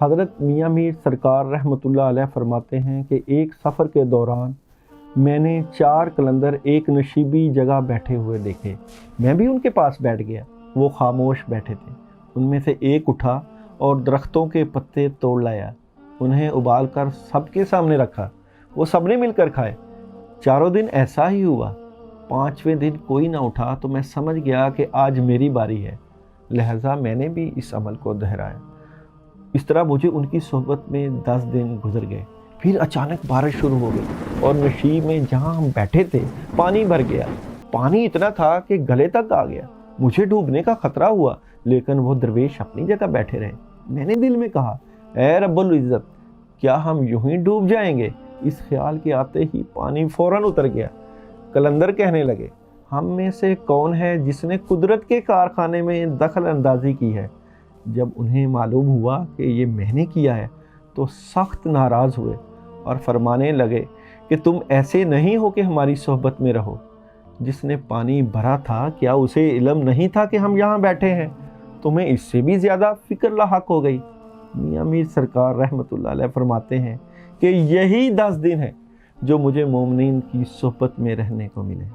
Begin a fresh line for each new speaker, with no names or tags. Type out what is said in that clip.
حضرت میاں میر سرکار رحمتullah علیہ فرماتے ہیں کہ ایک سفر کے دوران میں نے 4 قلندر ایک نشیبی جگہ بیٹھے ہوئے دیکھے۔ میں بھی ان کے پاس بیٹھ گیا۔ وہ خاموش بیٹھے تھے۔ ان میں سے ایک اٹھا اور درختوں کے پتے توڑ لایا، انہیں ابال کر سب کے سامنے رکھا۔ وہ سب نے مل کر کھائے۔ 4 دن ایسا ہی ہوا۔ 5ویں دن کوئی نہ اٹھا تو میں سمجھ گیا کہ آج میری باری ہے، لہٰذا میں نے بھی اس عمل کو دہرایا۔ اس طرح مجھے ان کی صحبت میں 10 دن گزر گئے۔ پھر اچانک بارش شروع ہو گئی اور نشیب میں جہاں ہم بیٹھے تھے پانی بھر گیا۔ پانی اتنا تھا کہ گلے تک آ گیا۔ مجھے ڈوبنے کا خطرہ ہوا، لیکن وہ درویش اپنی جگہ بیٹھے رہے۔ میں نے دل میں کہا، اے رب العزت، کیا ہم یوں ہی ڈوب جائیں گے؟ اس خیال کے آتے ہی پانی فوراً اتر گیا۔ قلندر کہنے لگے، ہم میں سے کون ہے جس نے قدرت کے کارخانے میں دخل اندازی کی ہے؟ جب انہیں معلوم ہوا کہ یہ میں نے کیا ہے تو سخت ناراض ہوئے اور فرمانے لگے کہ تم ایسے نہیں ہو کہ ہماری صحبت میں رہو۔ جس نے پانی بھرا تھا کیا اسے علم نہیں تھا کہ ہم یہاں بیٹھے ہیں؟ تمہیں اس سے بھی زیادہ فکر لاحق ہو گئی۔ میاں میر سرکار رحمتullah علیہ فرماتے ہیں کہ یہی 10 دن ہیں جو مجھے مومنین کی صحبت میں رہنے کو ملے۔